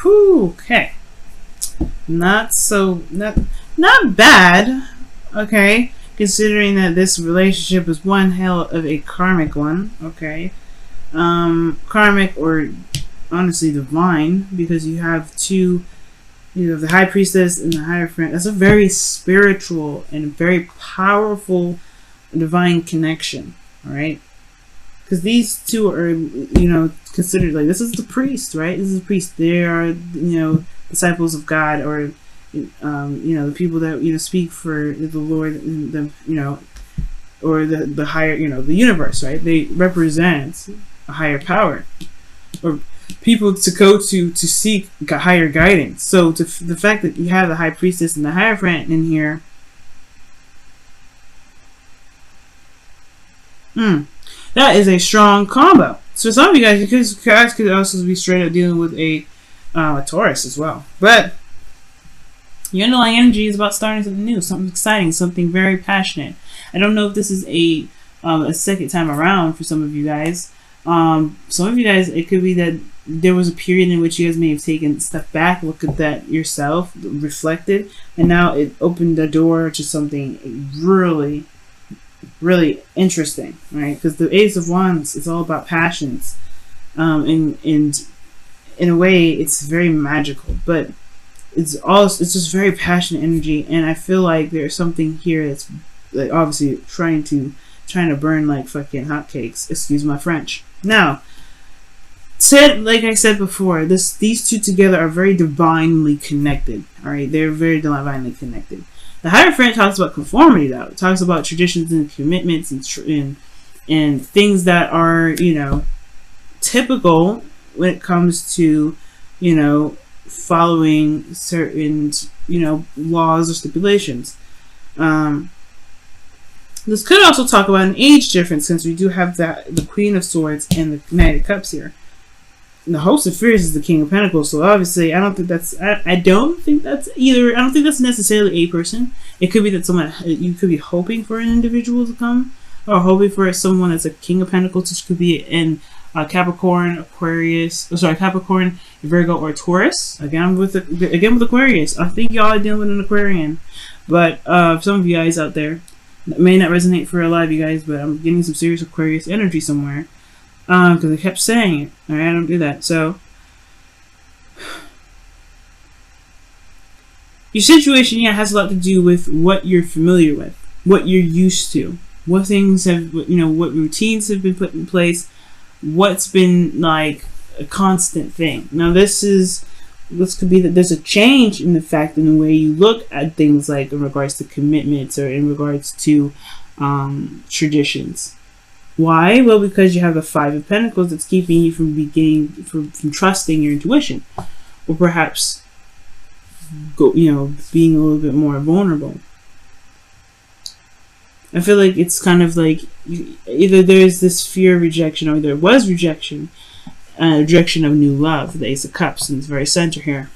Whew, okay. Not bad. Okay. Considering that this relationship is one hell of a karmic one. Okay. Karmic or honestly divine, because you have two, you have the high priestess and the hierophant. That's a very spiritual and very powerful divine connection. All right. Because these two are, considered like, this is the priest, right? This is the priest. They are, disciples of God, or, the people that, speak for the Lord, and the, or the higher, the universe, right? They represent a higher power, or people to go to seek higher guidance. So the fact that you have the high priestess and the hierophant in here, that is a strong combo. So some of you guys could also be straight up dealing with a Taurus as well. But your underlying energy is about starting something new, something exciting, something very passionate. I don't know if this is a second time around for some of you guys. Some of you guys, it could be that there was a period in which you guys may have taken a step back, look at that yourself, reflected, and now it opened the door to something really, really interesting, right? Because the Ace of Wands is all about passions, and in a way, it's very magical, but it's just very passionate energy, and I feel like there's something here that's like obviously trying to burn like fucking hotcakes. Excuse my French. Now, like I said before, these two together are very divinely connected. All right, they're very divinely connected. The Hierophant talks about conformity, though. It talks about traditions and commitments and things that are, typical when it comes to, following certain, laws or stipulations. This could also talk about an age difference, since we do have the Queen of Swords and the Knight of Cups here. And the Host of Fears is the King of Pentacles, so obviously I don't think that's necessarily a person. It could be that you could be hoping for an individual to come, or hoping for someone that's a King of Pentacles, which could be in Capricorn, Capricorn, Virgo, or Taurus. Again with Aquarius. I think y'all are dealing with an Aquarian, but some of you guys out there, that may not resonate for a lot of you guys, but I'm getting some serious Aquarius energy somewhere. Because I kept saying it. Alright, I don't do that. So, your situation has a lot to do with what you're familiar with, what you're used to, what things have, what routines have been put in place, what's been like a constant thing. Now, this could be that there's a change in the fact in the way you look at things, like in regards to commitments or in regards to traditions. Why? Well, because you have the Five of Pentacles that's keeping you from from trusting your intuition, or perhaps being a little bit more vulnerable. I feel like it's kind of like either there's this fear of rejection, or there was rejection of new love. The Ace of Cups in the very center here.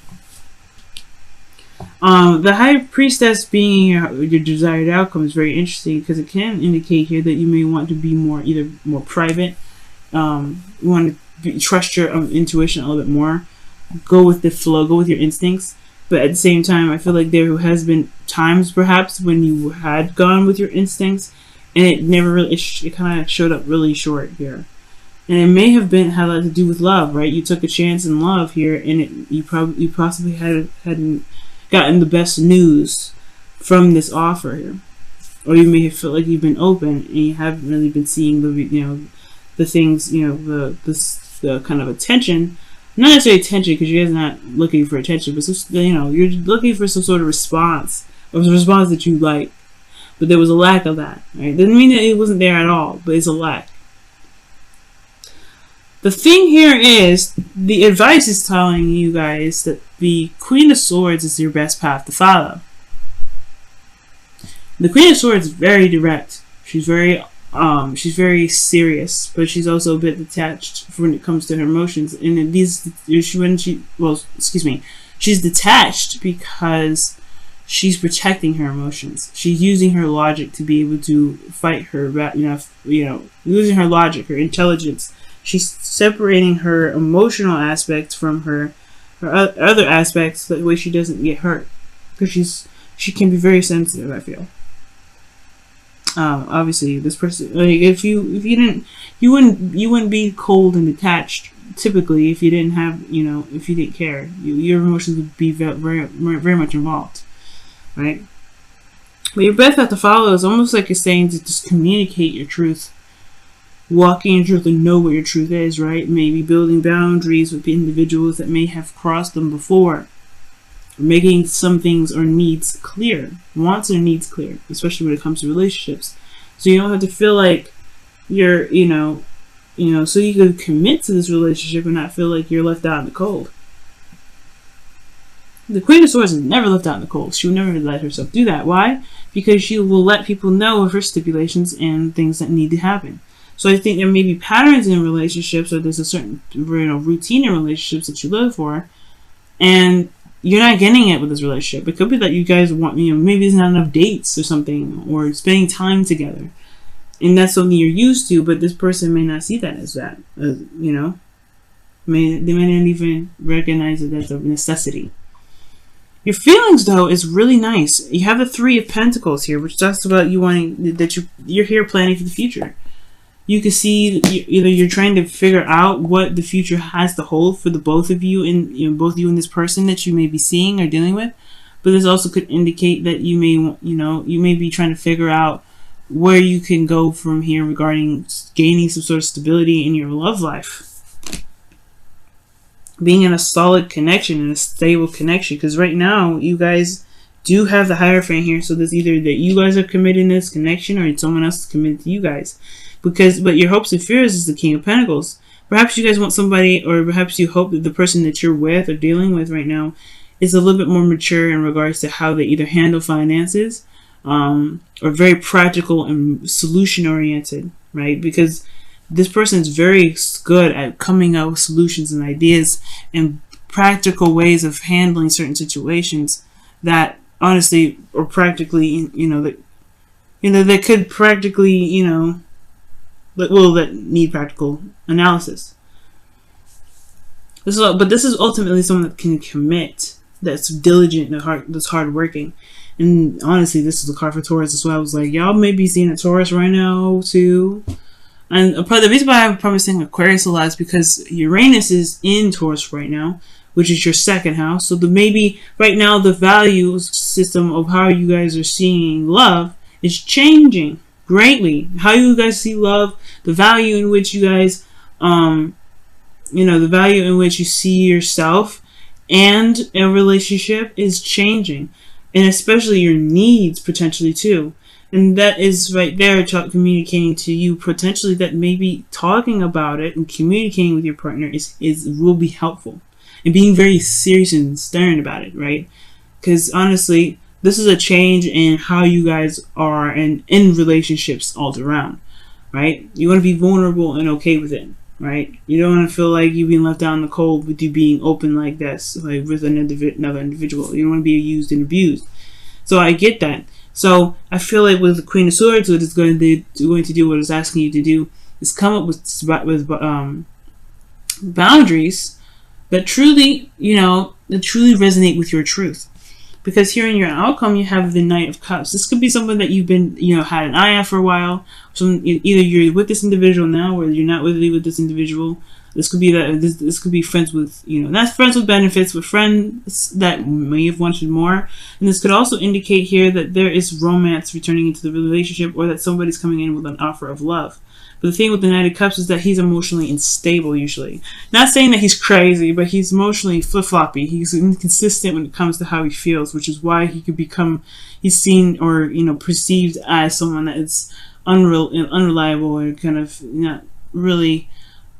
The High Priestess being your desired outcome is very interesting, because it can indicate here that you may want to be either more private, you want to trust your intuition a little bit more, go with the flow, go with your instincts. But at the same time, I feel like there has been times perhaps when you had gone with your instincts, and it never really, it kind of showed up really short here. And it may have had a lot to do with love, right? You took a chance in love here, and you possibly hadn't gotten the best news from this offer here, or you may have felt like you've been open and you haven't really been seeing the things, the kind of attention, not necessarily attention, because you guys are not looking for attention, but you're looking for some sort of response, or a response that you like, but there was a lack of that. Right? Doesn't mean that it wasn't there at all, but it's a lack. The thing here is, the advice is telling you guys that the Queen of Swords is your best path to follow. The Queen of Swords is very direct. She's very serious, but she's also a bit detached when it comes to her emotions. And she's detached because she's protecting her emotions. She's using her logic to be able to fight her, using her logic, her intelligence. She's separating her emotional aspects from her or other aspects, that way she doesn't get hurt, because she can be very sensitive, I feel. Obviously, this person, like, if you didn't, you wouldn't be cold and detached typically if you didn't have, if you didn't care. Your emotions would be very, very much involved, right? But your breath have to follow is almost like you're saying to just communicate your truth, walking in truth, and know what your truth is, right? Maybe building boundaries with individuals that may have crossed them before, making some things or needs clear, wants or needs clear, especially when it comes to relationships. So you don't have to feel like you're, so you can commit to this relationship and not feel like you're left out in the cold. The Queen of Swords is never left out in the cold. She would never let herself do that. Why? Because she will let people know of her stipulations and things that need to happen. So I think there may be patterns in relationships, or there's a certain routine in relationships that you live for, and you're not getting it with this relationship. It could be that you guys want, maybe there's not enough dates or something, or spending time together, and that's something you're used to. But this person may not see that as that. They may not even recognize it as a necessity. Your feelings, though, is really nice. You have the Three of Pentacles here, which talks about you wanting that you're here planning for the future. You can see either you're trying to figure out what the future has to hold for the both of you, and both you and this person that you may be seeing or dealing with. But this also could indicate that you may be trying to figure out where you can go from here regarding gaining some sort of stability in your love life. Being in a solid connection and a stable connection, because right now you guys do have the Hierophant here, so there's either that you guys are committed in this connection or someone else is committed to you guys. But your hopes and fears is the King of Pentacles. Perhaps you guys want somebody, or perhaps you hope that the person that you're with or dealing with right now is a little bit more mature in regards to how they either handle finances, or very practical and solution oriented, right? Because this person is very good at coming up with solutions and ideas and practical ways of handling certain situations that honestly are practically, that could practically, that need practical analysis. This is ultimately someone that can commit, that's diligent and that's hardworking. And honestly, this is a card for Taurus as well. I was like, y'all may be seeing a Taurus right now too. And the reason why I'm probably saying Aquarius a lot is because Uranus is in Taurus right now, which is your second house. So maybe right now the value system of how you guys are seeing love is changing greatly. How you guys see love, the value in which you guys, the value in which you see yourself and a relationship is changing. And especially your needs potentially too. And that is right there communicating to you potentially that maybe talking about it and communicating with your partner will be helpful. And being very serious and stern about it, right? Because honestly, this is a change in how you guys are in relationships all around, right? You want to be vulnerable and okay with it, right? You don't want to feel like you've been left out in the cold with you being open like this, like with another individual. You don't want to be used and abused. So I get that. So I feel like with the Queen of Swords, what it's going to do, what it's asking you to do, is come up with boundaries that truly, resonate with your truth. Because here in your outcome, you have the Knight of Cups. This could be someone that you've been, had an eye on for a while. So either you're with this individual now, or you're not really with this individual. This could be this could be friends with, not friends with benefits, but friends that may have wanted more. And this could also indicate here that there is romance returning into the relationship, or that somebody's coming in with an offer of love. But the thing with the Knight of Cups is that he's emotionally unstable usually. Not saying that he's crazy, but he's emotionally flip-floppy. He's inconsistent when it comes to how he feels, which is why he could he's seen or, perceived as someone that is unreliable, or kind of not really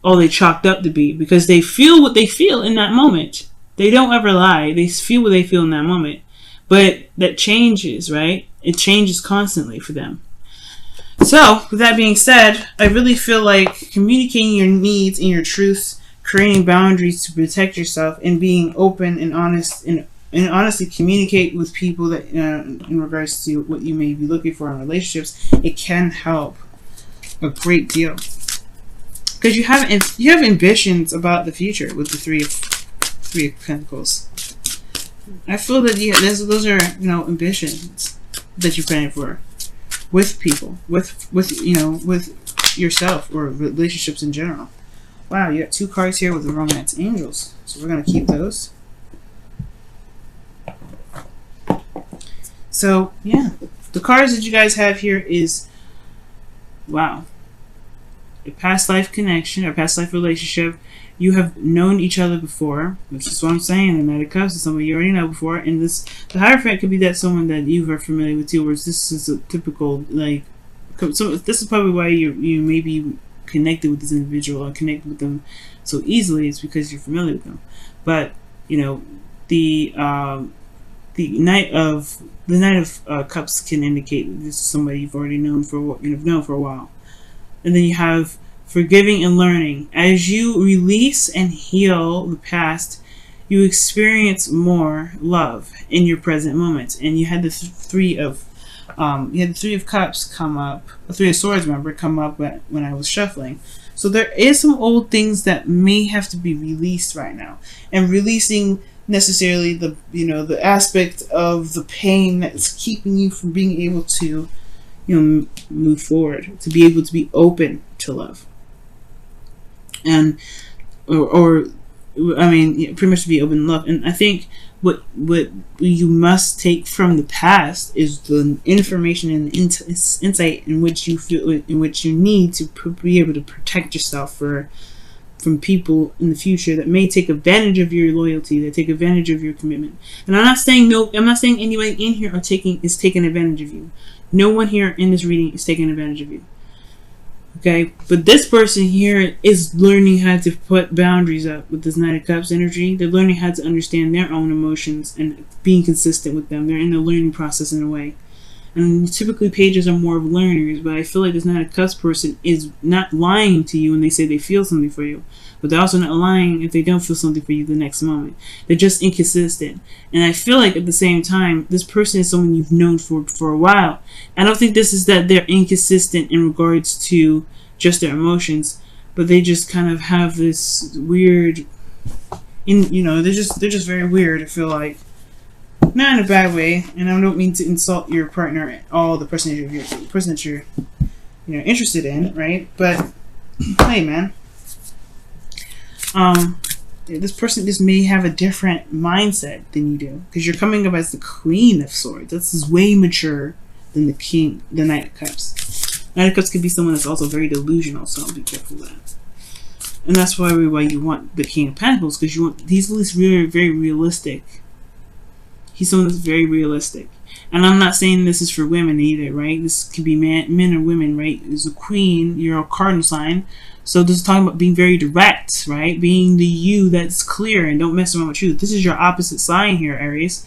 all they chalked up to be, because they feel what they feel in that moment. They don't ever lie. They feel what they feel in that moment. But that changes, right? It changes constantly for them. So, with that being said, I really feel like communicating your needs and your truths, creating boundaries to protect yourself, and being open and honest, and honestly communicate with people that in regards to what you may be looking for in relationships, it can help a great deal. Because you have ambitions about the future with the Three Three of Pentacles. I feel that those are, you know, ambitions that you're planning for with people, with you know, with yourself or relationships in general. Wow, you got two cards here with the Romance Angels, so we're gonna keep those. So yeah, the cards that you guys have here is, wow, a past life connection or past life relationship. You have known each other before, which is what I'm saying. The Knight of Cups is somebody you already know before, and the Hierophant could be that someone that you are familiar with too. Whereas this is a typical, like, so this is probably why you may be connected with this individual or connected with them so easily. It's because you're familiar with them. But you know, the Knight of Cups can indicate that this is somebody you've already known for a while, and then you have forgiving and learning. As you release and heal the past, you experience more love in your present moments. And you had the Three of Cups come up, the Three of Swords, remember, come up when I was shuffling. So there is some old things that may have to be released right now, and releasing necessarily the, you know, the aspect of the pain that's keeping you from being able to, you know, move forward, to be able to be open to love. And or I mean, pretty much to be open to love. And I think what you must take from the past is the information and insight in which you feel, in which you need to be able to protect yourself from people in the future that may take advantage of your loyalty, that take advantage of your commitment. And I'm not saying anybody in here is taking advantage of you. No one here in this reading is taking advantage of you. Okay, but this person here is learning how to put boundaries up with this Knight of Cups energy. They're learning how to understand their own emotions and being consistent with them. They're in the learning process in a way. And typically pages are more of learners, but I feel like this Knight of Cups person is not lying to you when they say they feel something for you. But they're also not lying if they don't feel something for you the next moment. They're just inconsistent. And I feel like at the same time, this person is someone you've known for a while. I don't think this is that they're inconsistent in regards to just their emotions, but they just kind of have this weird, they're just very weird. I feel like, not in a bad way, and I don't mean to insult your partner at all, the person that you're interested in, right? But hey, man, this person just may have a different mindset than you do, because you're coming up as the Queen of Swords. This is way mature than the Knight of Cups. Knight of Cups could be someone that's also very delusional, so be careful of that. And that's why you want the King of Pentacles, because he's at least very, very realistic. He's someone that's very realistic. And I'm not saying this is for women either, right? This could be men or women, right? As a queen, you're a cardinal sign. So this is talking about being very direct, right? Being the you that's clear and don't mess around with truth. This is your opposite sign here, Aries.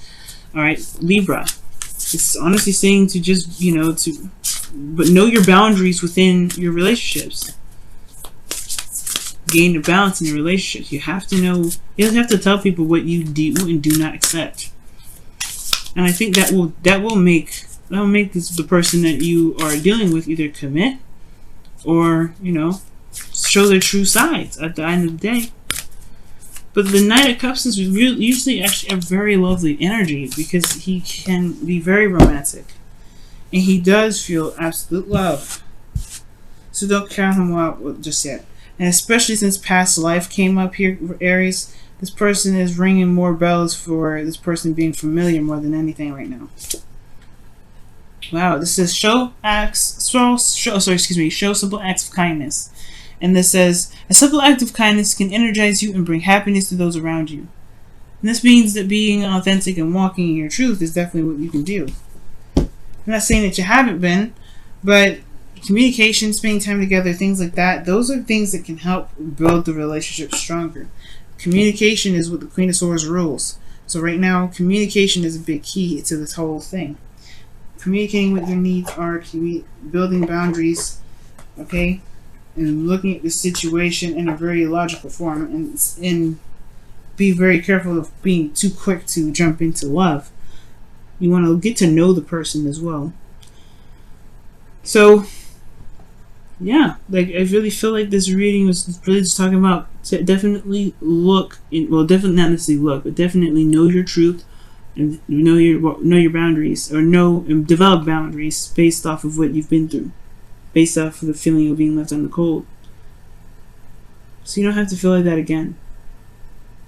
All right, Libra. It's honestly saying to just, but know your boundaries within your relationships. Gain the balance in your relationships. You have to know, you have to tell people what you do and do not accept. And I think that will make the person that you are dealing with either commit or, show their true sides at the end of the day. But the Knight of Cups is usually actually a very lovely energy, because he can be very romantic. And he does feel absolute love. So don't count him out just yet. And especially since past life came up here for Aries, this person is ringing more bells for this person being familiar more than anything right now. Wow, this says show simple acts of kindness. And this says, a simple act of kindness can energize you and bring happiness to those around you. And this means that being authentic and walking in your truth is definitely what you can do. I'm not saying that you haven't been, but communication, spending time together, things like that, those are things that can help build the relationship stronger. Communication is what the Queen of Swords rules. So right now, communication is a big key to this whole thing. Communicating what your needs are, building boundaries, okay? And looking at the situation in a very logical form, and be very careful of being too quick to jump into love. You want to get to know the person as well. So yeah, like I really feel like this reading was really just talking about definitely look in, well, definitely not necessarily look, but definitely know your truth and know your boundaries, or know and develop boundaries based off of what you've been through, based off of the feeling of being left on the cold. So you don't have to feel like that again.